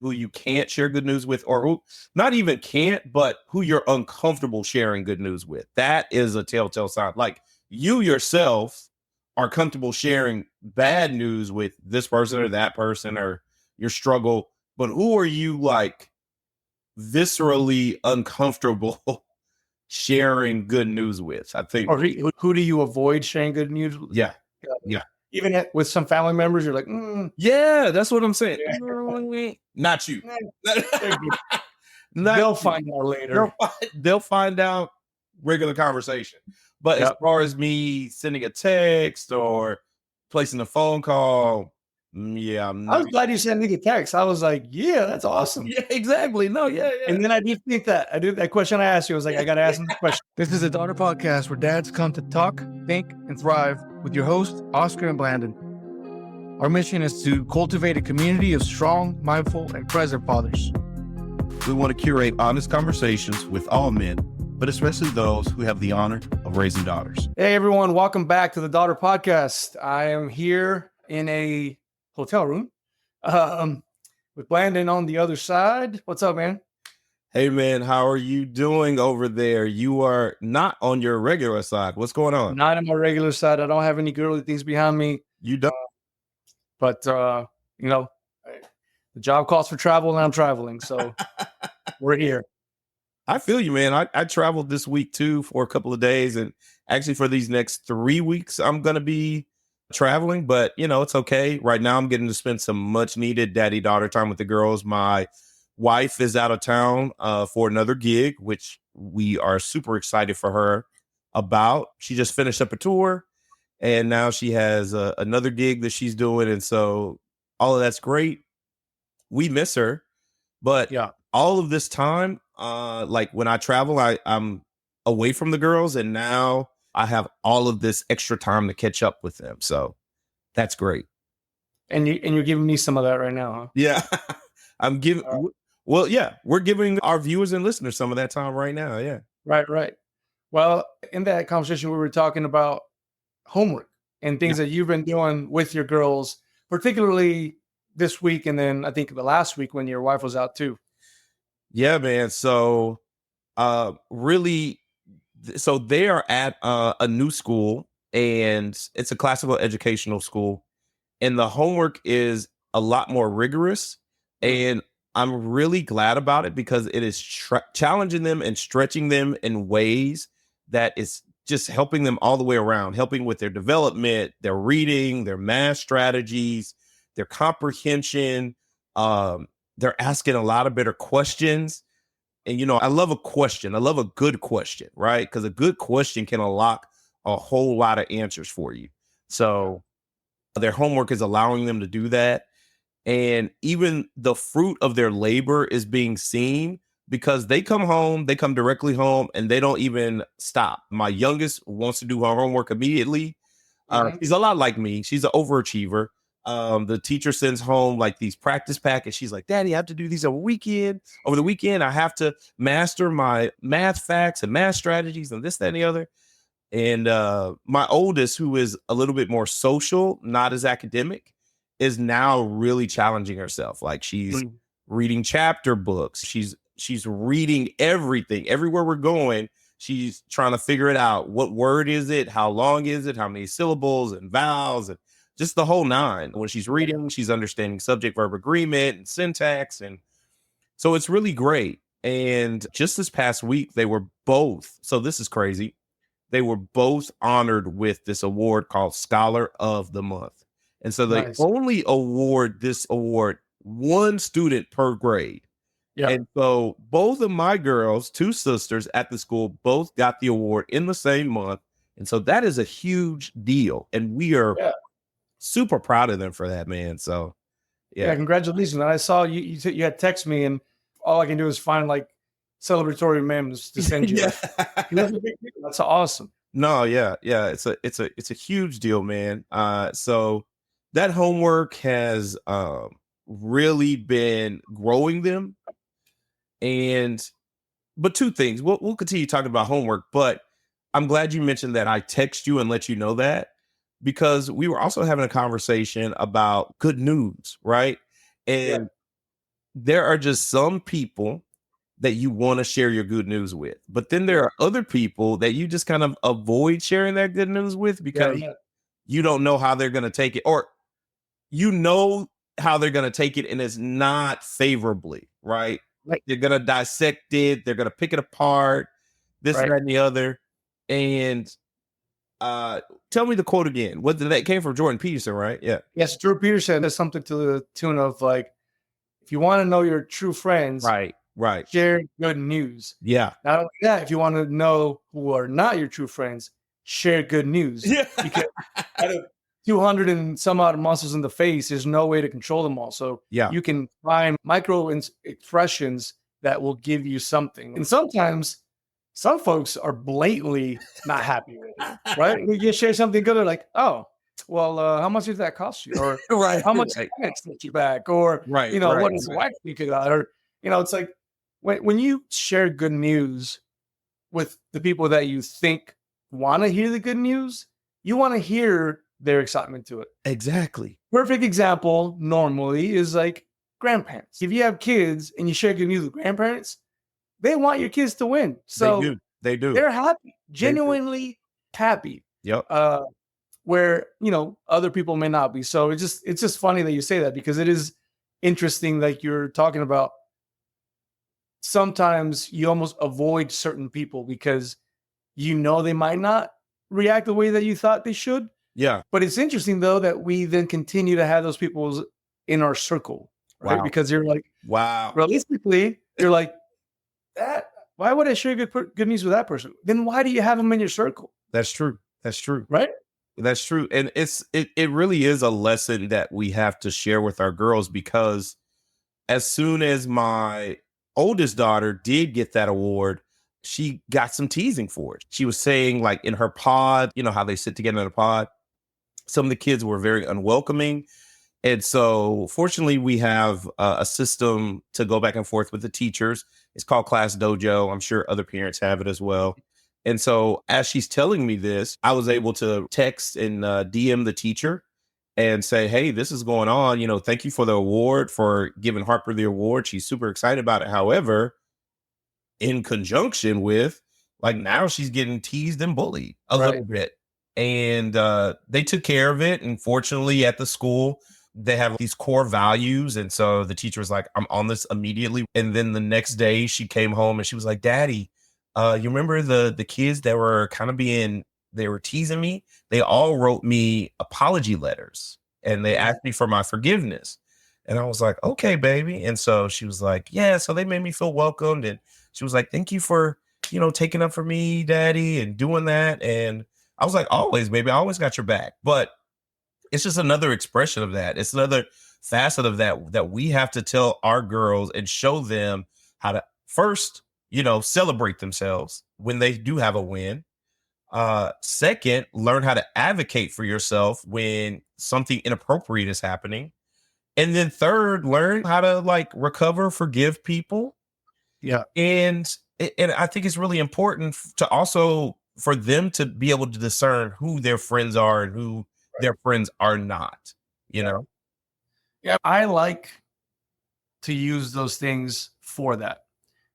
who you can't share good news with, or who not even can't, but who you're uncomfortable sharing good news with. That is a telltale sign. Like you yourself are comfortable sharing bad news with this person or that person or your struggle, but who are you like viscerally uncomfortable sharing good news with? I think. Or who do you avoid sharing good news with? Yeah. Yeah. Even with some family members, you're like, yeah, that's what I'm saying. Yeah. Not you. They'll find out later. They'll find out regular conversation. But as far as me sending a text or placing a phone call, yeah, I was glad you sent me a text. I was like, yeah, that's awesome. Yeah, exactly. No, yeah. And then I did think that question I asked you. I was like, I got to ask him the question. This is a Daughter Podcast where dads come to talk, think, and thrive with your host, Oscar and Blandon. Our mission is to cultivate a community of strong, mindful, and present fathers. We want to curate honest conversations with all men, but especially those who have the honor of raising daughters. Hey, everyone. Welcome back to the Daughter Podcast. I am here in a hotel room with Blandon on the other side. What's up, man? Hey, man. How are you doing over there? You are not on your regular side. What's going on? Not on my regular side. I don't have any girly things behind me. You don't? But, you know, the job calls for travel and I'm traveling. So we're here. I feel you, man. I traveled this week too for a couple of days. And actually for these next 3 weeks, I'm going to be traveling. But, you know, it's okay. Right now, I'm getting to spend some much needed daddy-daughter time with the girls. My wife is out of town for another gig, which we are super excited for her about. She just finished up a tour. And now she has another gig that she's doing. And so all of that's great. We miss her. But all of this time, like when I travel, I'm away from the girls. And now I have all of this extra time to catch up with them. So that's great. And you're giving me some of that right now, huh? Yeah. I'm giving. Well, yeah, we're giving our viewers and listeners some of that time right now. Yeah. Right. Well, in that conversation, we were talking about homework and things that you've been doing with your girls, particularly this week. And then I think the last week when your wife was out too. Yeah, man. So really, so they are at a new school and it's a classical educational school. And the homework is a lot more rigorous. And I'm really glad about it because it is challenging them and stretching them in ways that is just helping them all the way around, helping with their development, their reading, their math strategies, their comprehension. They're asking a lot of better questions. And, you know, I love a question. I love a good question, right? Because a good question can unlock a whole lot of answers for you. So their homework is allowing them to do that. And even the fruit of their labor is being seen because they come directly home and they don't even stop. My youngest wants to do her homework immediately. She's a lot like me. She's an overachiever. The teacher sends home like these practice packets. She's like, Daddy, I have to do these over the weekend. I have to master my math facts and math strategies and this, that, and the other. And my oldest, who is a little bit more social, not as academic, is now really challenging herself. Like she's reading chapter books. She's reading everything. Everywhere we're going, she's trying to figure it out. What word is it? How long is it? How many syllables and vowels and just the whole nine. When she's reading, she's understanding subject verb agreement and syntax. And so it's really great. And just this past week, they were both, so this is crazy. They were both honored with this award called Scholar of the Month. And so they only award this award one student per grade. Yeah. And so both of my girls, two sisters at the school, both got the award in the same month. And so that is a huge deal. And we are super proud of them for that, man. So, yeah, congratulations. And I saw you had text me, and all I can do is find like celebratory memes to send you. That's awesome. No, yeah. It's a huge deal, man. So that homework has really been growing them. But two things. We'll continue talking about homework, but I'm glad you mentioned that I text you and let you know that, because we were also having a conversation about good news, right? And there are just some people that you want to share your good news with. But then there are other people that you just kind of avoid sharing that good news with because you don't know how they're going to take it, or you know how they're going to take it and it's not favorably, right? Right. They're going to dissect it. They're going to pick it apart, this, that, and the other. And tell me the quote again. What did that came from? Jordan Peterson, right? Yeah. Yes, Drew Peterson does something to the tune of like, if you want to know your true friends, right, share good news. Yeah. Not only that, if you want to know who are not your true friends, share good news. Yeah. Because out of 200 and some odd muscles in the face, there's no way to control them all. So you can find micro expressions that will give you something. And sometimes some folks are blatantly not happy with it, right? You share something good, they're like, oh, well, how much did that cost you? Or how much finance set you back? Or, what is the wife you could, or, it's like when you share good news with the people that you think want to hear the good news, you want to hear their excitement to it. Exactly. Perfect example normally is like grandparents. If you have kids and you share good news with grandparents, they want your kids to win. So they do. They're happy, genuinely happy. Yep. Where, other people may not be. So it's just funny that you say that, because it is interesting. Like you're talking about, sometimes you almost avoid certain people because they might not react the way that you thought they should. Yeah. But it's interesting though that we then continue to have those people in our circle, right? Wow. Because you're like, wow. Realistically, you're like, that. Why would I share good news with that person? Then why do you have them in your circle? That's true. Right? That's true. And it really is a lesson that we have to share with our girls, because as soon as my oldest daughter did get that award, she got some teasing for it. She was saying, like, in her pod, how they sit together in a pod, some of the kids were very unwelcoming. And so fortunately, we have a system to go back and forth with the teachers. It's called Class Dojo. I'm sure other parents have it as well. And so as she's telling me this, I was able to text and DM the teacher and say, hey, this is going on. Thank you for the award, for giving Harper the award. She's super excited about it. However, in conjunction with, like, now she's getting teased and bullied a little bit. And they took care of it. And fortunately, at the school, they have these core values. And so the teacher was like, I'm on this immediately. And then the next day she came home and she was like, Daddy, you remember the kids that were kind of they were teasing me? They all wrote me apology letters and they asked me for my forgiveness. And I was like, okay, baby. And so she was like, yeah, so they made me feel welcomed. And she was like, thank you for, taking up for me, Daddy, and doing that. And I was like, always, baby, I always got your back. But it's just another expression of that. It's another facet of that we have to tell our girls and show them how to first, celebrate themselves when they do have a win. Second, learn how to advocate for yourself when something inappropriate is happening. And then third, learn how to recover, forgive people. Yeah. And I think it's really important to also for them to be able to discern who their friends are and who their friends are not, Yeah, I like to use those things for that.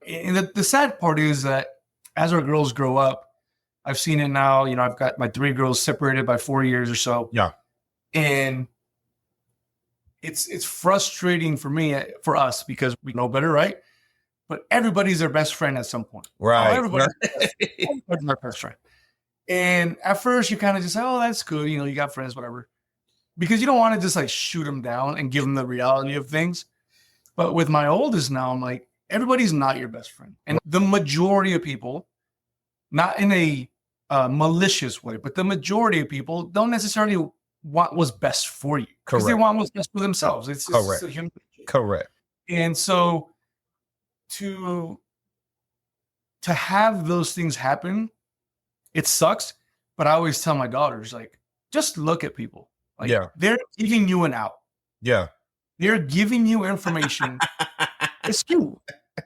And the sad part is that as our girls grow up, I've seen it now, I've got my 3 girls separated by 4 years or so. Yeah. And it's frustrating for us because we know better, right? But everybody's their best friend at some point. Right. Everybody's their best friend. And at first you kind of just say, oh, that's cool. You got friends, whatever. Because you don't want to just shoot them down and give them the reality of things. But with my oldest now, I'm like, everybody's not your best friend. And the majority of people, not in a malicious way, but the majority of people don't necessarily want what's best for you. Because they want what's best for themselves. It's a human nature. Correct. And so to have those things happen, it sucks, but I always tell my daughters, just look at people. They're giving you an out. Yeah. They're giving you information. It's you.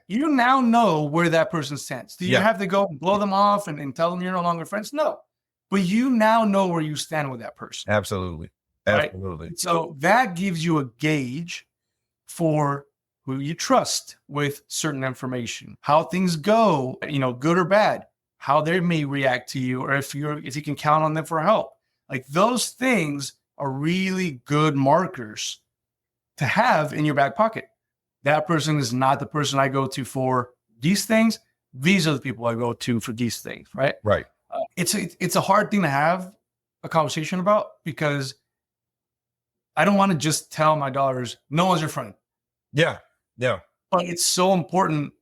You now know where that person stands. Do you have to go blow them off and tell them you're no longer friends? No. But you now know where you stand with that person. Absolutely. Right? So that gives you a gauge for who you trust with certain information, how things go, good or bad, how they may react to you, or if you can count on them for help. Like those things are really good markers to have in your back pocket. That person is not the person I go to for these things. These are the people I go to for these things, right? Right. It's a hard thing to have a conversation about, because I don't want to just tell my daughters, no one's your friend. Yeah. Yeah. But it's so important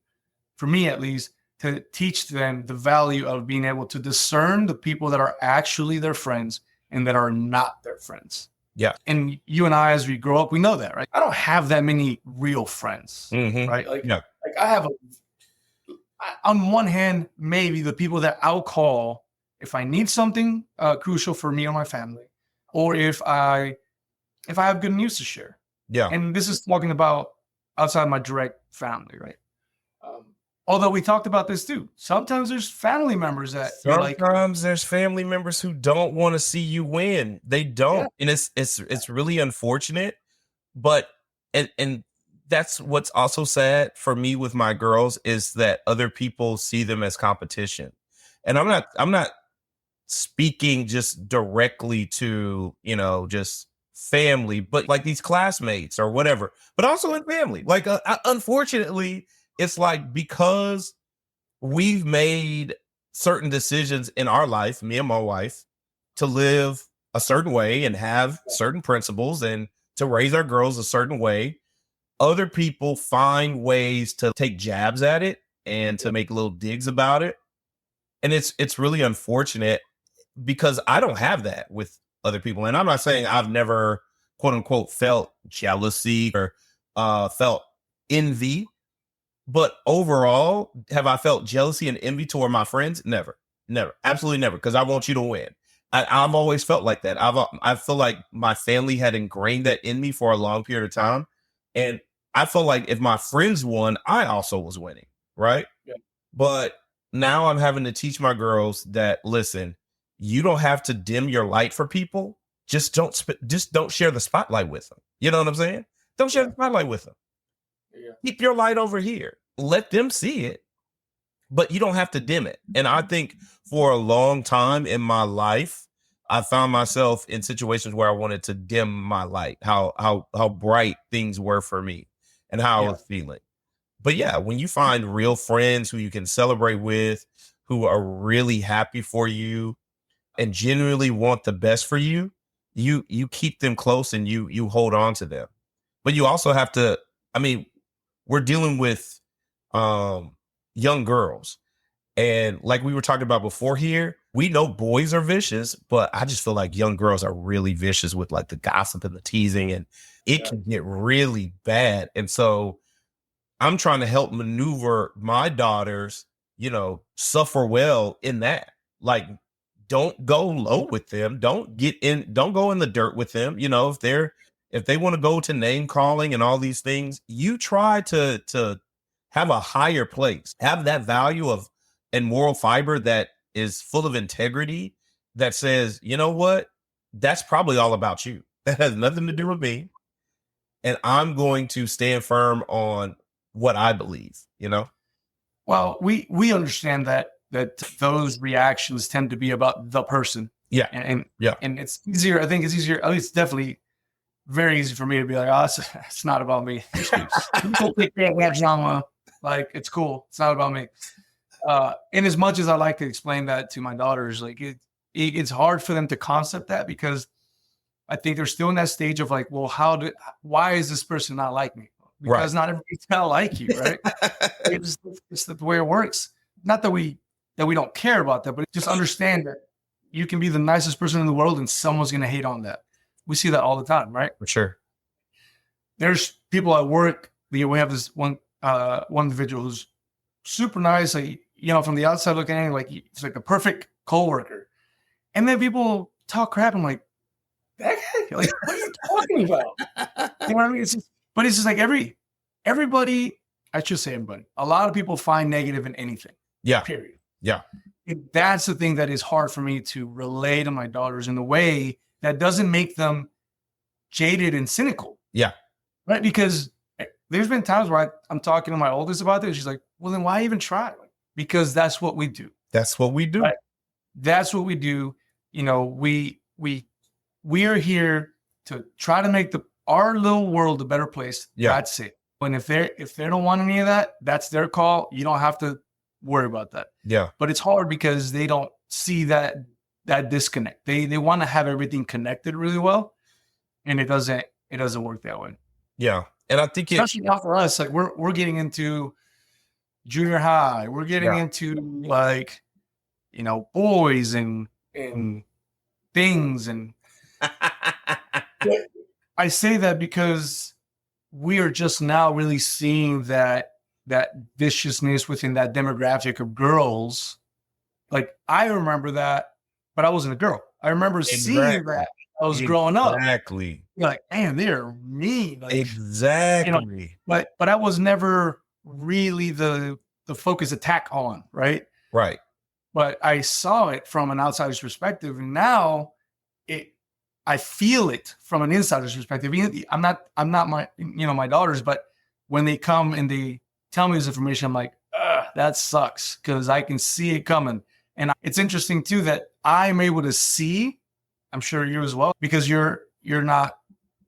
for me, at least, to teach them the value of being able to discern the people that are actually their friends and that are not their friends. Yeah. And you and I, as we grow up, we know that, right? I don't have that many real friends, right? Like I have, on one hand, maybe the people that I'll call if I need something crucial for me or my family, or if I have good news to share. Yeah. And this is talking about outside my direct family, right? Although we talked about this too. Sometimes there's family members that sometimes there's family members who don't want to see you win. They don't. Yeah. And it's really unfortunate. But and that's what's also sad for me with my girls, is that other people see them as competition. And I'm not speaking just directly to, just family, but like these classmates or whatever, but also in family. Like, unfortunately, it's like, because we've made certain decisions in our life, me and my wife, to live a certain way and have certain principles and to raise our girls a certain way, other people find ways to take jabs at it and to make little digs about it. And it's really unfortunate, because I don't have that with other people. And I'm not saying I've never, quote unquote, felt jealousy or felt envy. But overall, have I felt jealousy and envy toward my friends? Never, absolutely never. Because I want you to win. I've always felt like that. I feel like my family had ingrained that in me for a long period of time. And I felt like if my friends won, I also was winning. Right. Yeah. But now I'm having to teach my girls that, listen, you don't have to dim your light for people. Just don't share the spotlight with them. You know what I'm saying? Don't share the spotlight with them. Yeah. Keep your light over here. Let them see it, but you don't have to dim it. And I think for a long time in my life, I found myself in situations where I wanted to dim my light, how bright things were for me and how I was feeling. But yeah, when you find real friends who you can celebrate with, who are really happy for you and genuinely want the best for you, you keep them close and you hold on to them. But you also have to, we're dealing with young girls. And like we were talking about before here, we know boys are vicious, but I just feel like young girls are really vicious with like the gossip and the teasing, and it can get really bad. And so I'm trying to help maneuver my daughters, suffer well in that. Like, don't go low with them. Don't go in the dirt with them. If they want to go to name calling and all these things, you try to have a higher place, have that value of and moral fiber that is full of integrity, that says, you know what, that's probably all about you. That has nothing to do with me. And I'm going to stand firm on what I believe, Well, we understand that those reactions tend to be about the person. Yeah. And it's easier. I think it's easier. At least definitely very easy for me to be like, oh, it's not about me. Like, it's cool. It's not about me. And as much as I like to explain that to my daughters, like it's hard for them to concept that, because I think they're still in that stage of like, well, why is this person not like me? Because not everybody's gonna like you, right? It's the way it works. Not that we don't care about that, but just understand that you can be the nicest person in the world and someone's gonna hate on that. We see that all the time, right? For sure. There's people at work. We have this one individual who's super nice, like, from the outside looking in, like it's like the perfect coworker. And then people talk crap. I'm like, that guy? Like, what are you talking about? You know what I mean? It's just like everybody, I should say everybody, a lot of people find negative in anything. Yeah. Period. Yeah. And that's the thing that is hard for me to relay to my daughters in a way that doesn't make them jaded and cynical. Yeah. Right? Because there's been times where I'm talking to my oldest about this. She's like, well, then why even try? Because that's what we do. That's what we do. Right? That's what we do. You know, we are here to try to make our little world a better place. Yeah. That's it. And if they don't want any of that, that's their call. You don't have to worry about that. Yeah. But it's hard because they don't see that disconnect. They want to have everything connected really well, and it doesn't work that way. Yeah. And I think especially now for us, like we're getting into junior high. We're getting into like, you know, boys and things. And I say that because we are just now really seeing that viciousness within that demographic of girls. Like I remember that, but I wasn't a girl. I remember seeing that I was growing up. Exactly. You're like, damn, they're mean. Like, exactly. You know, but I was never really the focus attack on, right? Right. But I saw it from an outsider's perspective, and now I feel it from an insider's perspective. I'm not my daughters, but when they come and they tell me this information, I'm like, that sucks because I can see it coming. And it's interesting too that I'm able to see. I'm sure you as well, because you're not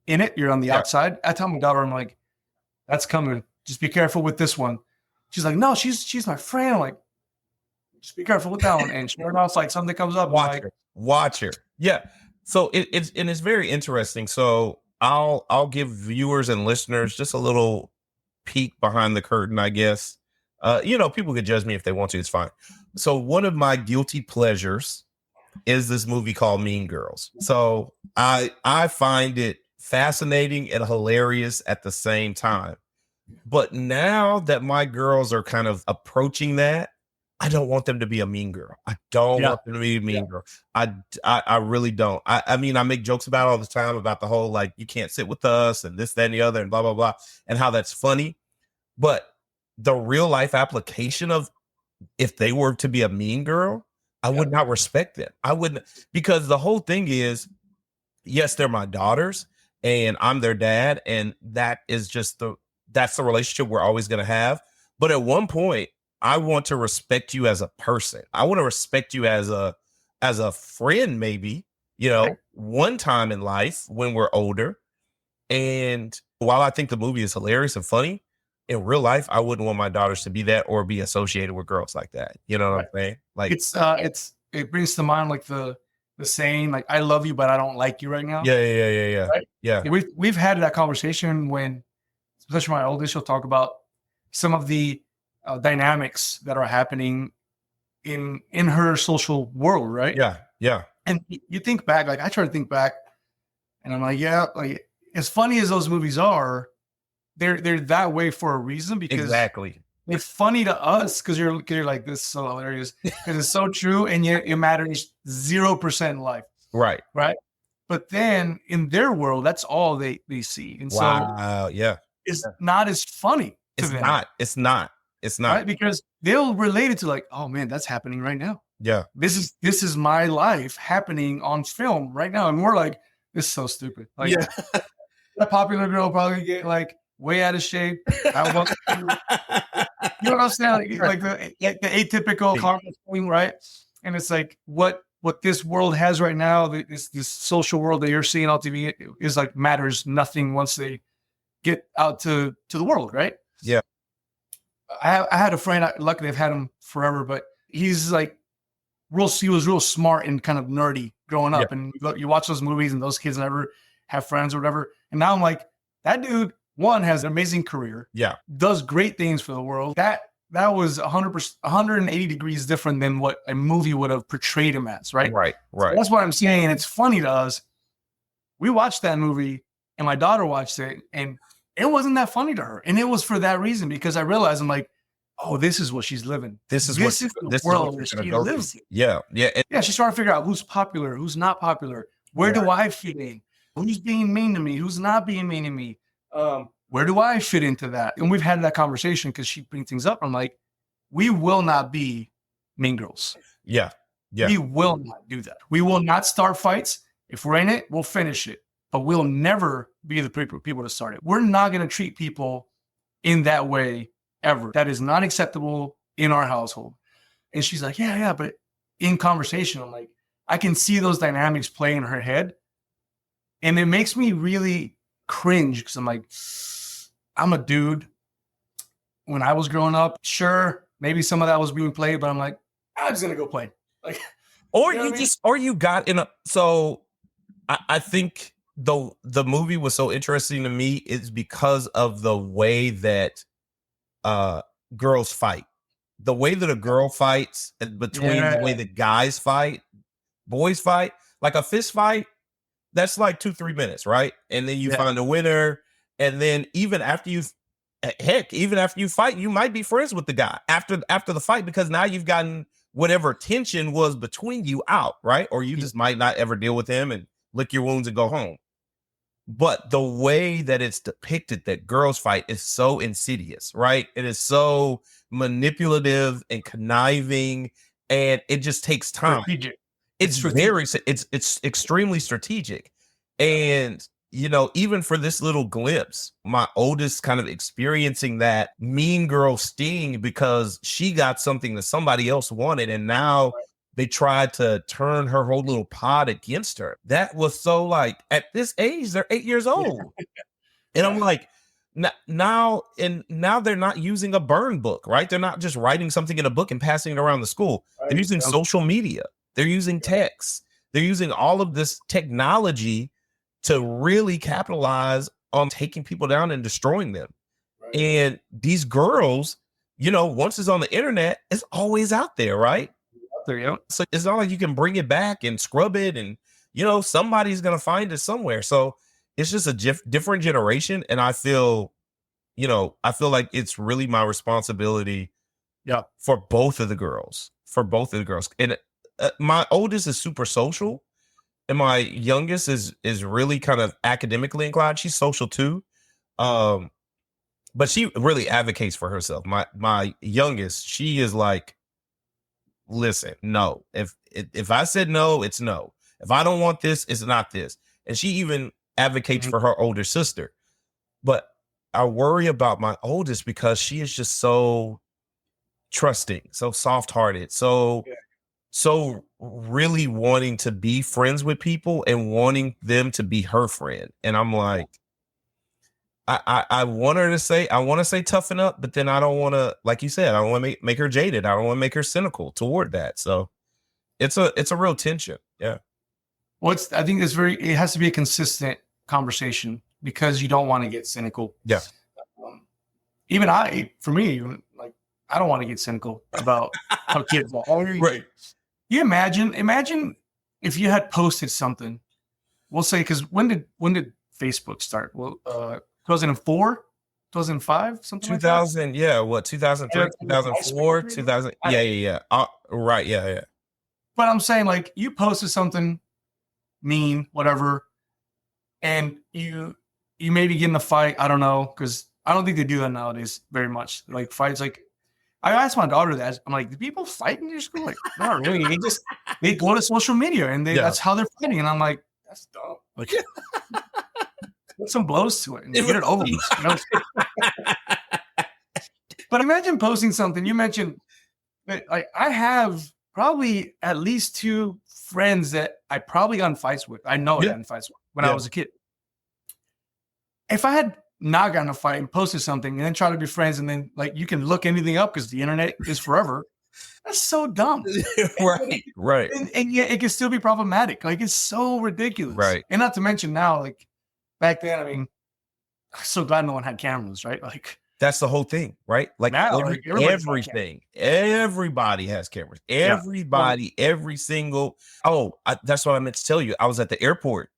in it. You're on the outside. I tell my daughter, I'm like, that's coming. Just be careful with this one. She's like, no, she's my friend. I'm like, just be careful with that one. And sure enough, like something comes up. Watch her. Yeah. So it's very interesting. So I'll give viewers and listeners just a little peek behind the curtain, I guess. People could judge me if they want to. It's fine. So one of my guilty pleasures is this movie called Mean Girls. So I find it fascinating and hilarious at the same time. But now that my girls are kind of approaching that, I don't want them to be a mean girl. I don't want them to be a mean girl. I really don't. I mean, I make jokes about it all the time about the whole, like, you can't sit with us and this, that, and the other and blah, blah, blah, and how that's funny. But the real life application of if they were to be a mean girl, I would not respect them. I wouldn't, because the whole thing is, yes, they're my daughters and I'm their dad. And that is just that's the relationship we're always going to have. But at one point, I want to respect you as a person. I want to respect you as a friend, maybe, one time in life when we're older. And while I think the movie is hilarious and funny, in real life, I wouldn't want my daughters to be that or be associated with girls like that. You know what I'm saying? Like it brings to mind like the saying, like, I love you, but I don't like you right now. Yeah. Right? Yeah. We've had that conversation when, especially my oldest, she'll talk about some of the dynamics that are happening in her social world, right? Yeah. And you think back, like I try to think back, and I'm like, like as funny as those movies are, they're that way for a reason, because exactly it's funny to us because you're like, this is so hilarious because it's so true, and yet it matters 0% in life, right? But then in their world, that's all they see, and so it's not as funny to them. It's not. Right? Because they'll relate it to like, oh man, that's happening right now. Yeah. This is my life happening on film right now. And we're like, this is so stupid. Like a popular girl probably get like way out of shape. You know what I'm saying? Like the atypical comment, right? And it's like what this world has right now, this social world that you're seeing on TV is like matters nothing once they get out to the world, right? Yeah. I had a friend, luckily I've had him forever, but he's like he was real smart and kind of nerdy growing up. And you watch those movies and those kids never have friends or whatever. And now I'm like, that dude, one, has an amazing career. Yeah. Does great things for the world. That was 100%, 180 degrees different than what a movie would have portrayed him as, right? Right. So that's what I'm saying. And it's funny to us. We watched that movie and my daughter watched it, and it wasn't that funny to her. And it was for that reason, because I realized, I'm like, oh, this is what she's living. This is the world where she lives. Yeah. She's trying to figure out who's popular, who's not popular. Where do I fit in? Who's being mean to me? Who's not being mean to me? Where do I fit into that? And we've had that conversation because she brings things up. I'm like, we will not be mean girls. Yeah. We will not do that. We will not start fights. If we're in it, we'll finish it. But we'll never be the people to start it. We're not going to treat people in that way ever. That is not acceptable in our household. And she's like, yeah, but in conversation, I'm like, I can see those dynamics play in her head. And it makes me really cringe because I'm like, I'm a dude. When I was growing up, sure, maybe some of that was being played, but I'm like, I'm just gonna go play. Like, or you know you what I mean? just, or you got in a. So I think the movie was so interesting to me is because of the way that girls fight, the way that a girl fights between the way that guys fight, boys fight, like a fist fight. That's like 2-3 minutes, right? And then you find a winner, and then even after you fight, you might be friends with the guy after the fight because now you've gotten whatever tension was between you out, right? Or you just might not ever deal with him and lick your wounds and go home. But the way that it's depicted that girls fight is so insidious, right? It is so manipulative and conniving, and it just takes time. Strategic. It's extremely strategic. And even for this little glimpse, my oldest kind of experiencing that mean girl sting because she got something that somebody else wanted, and now they tried to turn her whole little pod against her. That was so like, at this age, they're 8 years old. And I'm like, now they're not using a burn book, right? They're not just writing something in a book and passing it around the school. Right. They're using social media. They're using text. They're using all of this technology to really capitalize on taking people down and destroying them. Right. And these girls, once it's on the internet, it's always out there, right? So it's not like you can bring it back and scrub it, and somebody's gonna find it somewhere. So it's just a different generation, and I feel like it's really my responsibility, for both of the girls, And my oldest is super social, and my youngest is really kind of academically inclined. She's social too, but she really advocates for herself. My youngest, she is like, listen, no. If I said no, it's no. If I don't want this, it's not this. And she even advocates for her older sister. But I worry about my oldest because she is just so trusting, so soft-hearted, so really wanting to be friends with people and wanting them to be her friend. And I'm like, I want her to say, I want to say toughen up, but then I don't want to, like you said, I don't want to make her jaded. I don't want to make her cynical toward that. So it's a real tension. Yeah. Well, I think it has to be a consistent conversation because you don't want to get cynical. Yeah. For me, like, I don't want to get cynical about how kids are. Right. You imagine if you had posted something, we'll say, because when did Facebook start? Well, 2004, 2005, something 2000, like that? yeah, what, 2003, 2004, 2000, yeah. Right, yeah. But I'm saying, like, you posted something mean, whatever, and you maybe get in a fight. I don't know, because I don't think they do that nowadays very much. Like, fights, like, I asked my daughter that. I'm like, do people fight in your school? Like, not really. They go to social media and that's how they're fighting. And I'm like, that's dumb. Like, put some blows to it and get it over with. But imagine posting something. You mentioned that, like, I have probably at least 2 friends that I probably got in fights with. I know I got in fights with when I was a kid. If I had not gotten in a fight and posted something and then try to be friends, and then, like, you can look anything up because the internet is forever. That's so dumb. Right. And yet it can still be problematic. Like, it's so ridiculous. Right. And not to mention now, like, back then, I mean, I'm so glad no one had cameras, right? Like, that's the whole thing, right? Like, now, everything. Everybody has cameras. Everybody, every single. That's what I meant to tell you. I was at the airport,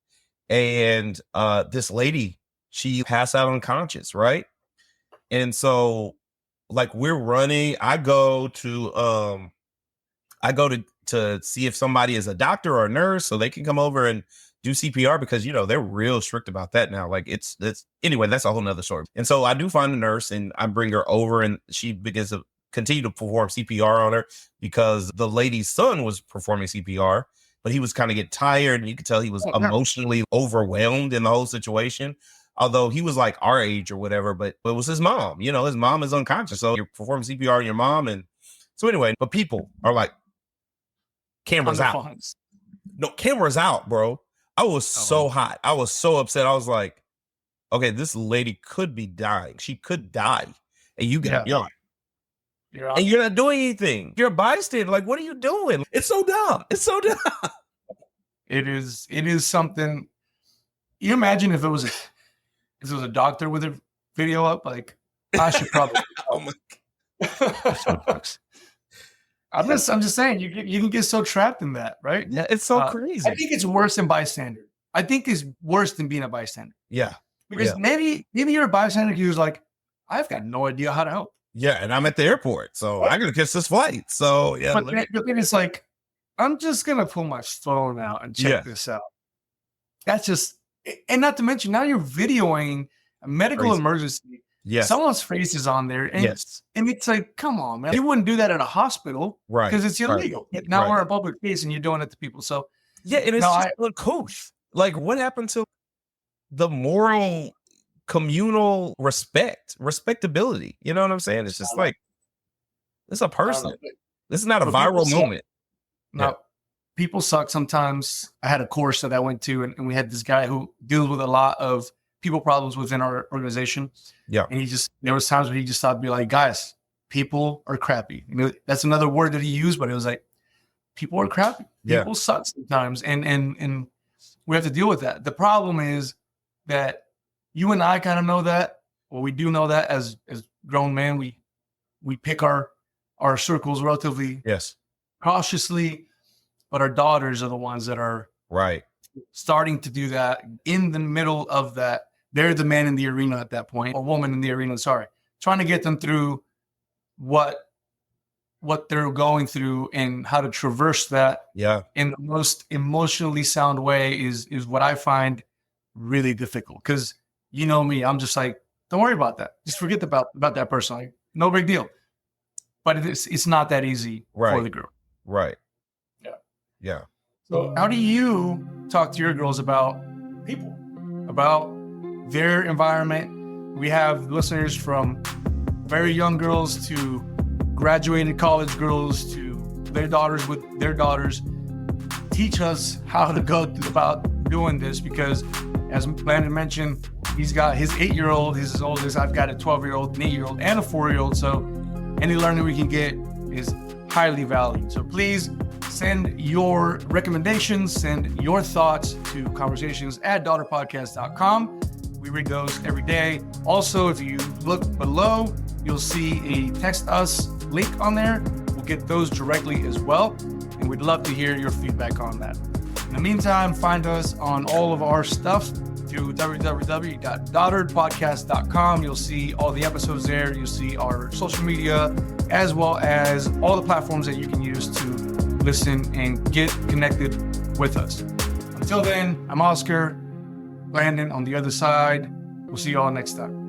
and this lady, she passed out unconscious, right? And so, like, we're running. I go to see if somebody is a doctor or a nurse so they can come over and do CPR, because they're real strict about that now. Like, it's anyway, that's a whole nother story. And so I do find a nurse and I bring her over, and she begins to continue to perform CPR on her because the lady's son was performing CPR, but he was kind of getting tired, and you could tell he was emotionally overwhelmed in the whole situation. although he was like our age or whatever, but it was his mom. You know, his mom is unconscious. So you're performing CPR on your mom. And so anyway, but people are like, cameras out. Phones. No, cameras out, bro. I was so hot. I was so upset. I was like, okay, this lady could be dying. She could die. And you're like, and you're not doing anything. You're a bystander. Like, what are you doing? It's so dumb. It's so dumb. It is something. You imagine if it was a doctor with a video up, like I should probably. Oh my God. I'm just saying you can get so trapped in that, right? Yeah, it's so crazy. I think it's worse than bystander. I think it's worse than being a bystander. Yeah. Because maybe you're a bystander who's like, I've got no idea how to help. Yeah, and I'm at the airport, so I gotta catch this flight. So yeah, but then it's like, I'm just gonna pull my phone out and check this out. That's just, and not to mention now you're videoing a medical emergency. Yes, someone's face is on there, and and it's like, come on, man, you wouldn't do that at a hospital, right? Because it's illegal. Right. Now we're in a public place, and you're doing it to people. So yeah, and it's just uncouth. Like, what happened to the moral, communal respectability? You know what I'm saying? It's just like, it's a person. This is not a viral moment. No, people suck sometimes. I had a course that I went to, and we had this guy who deals with a lot of people problems within our organization. Yeah. And there was times where he just thought to be like, guys, people are crappy. You know, that's another word that he used, but it was like, people are crappy. People suck sometimes. And we have to deal with that. The problem is that you and I kind of know that, or we do know that as grown men, we pick our circles relatively cautiously, but our daughters are the ones that are starting to do that in the middle of that. They're the man in the arena at that point, or woman in the arena, trying to get them through what they're going through and how to traverse that in the most emotionally sound way is what I find really difficult. Because you know me, I'm just like, don't worry about that. Just forget about that person. Like, no big deal. But it's not that easy for the girl. Right. Yeah. Yeah. So how do you talk to your girls about people, about their environment? We have listeners from very young girls to graduated college girls to their daughters with their daughters. Teach us how to go about doing this, because as Blandon mentioned, he's got his 8-year-old, he's as old as I've got a 12-year-old, an 8-year-old, and a 4-year-old. So any learning we can get is highly valued. So please send your recommendations, send your thoughts to conversations@daughterpodcast.com. We read those every day. Also, if you look below, you'll see a text us link on there. We'll get those directly as well. And we'd love to hear your feedback on that. In the meantime, find us on all of our stuff through www.daughterdpodcast.com. You'll see all the episodes there. You'll see our social media, as well as all the platforms that you can use to listen and get connected with us. Until then, I'm Oscar, Blandon on the other side. We'll see you all next time.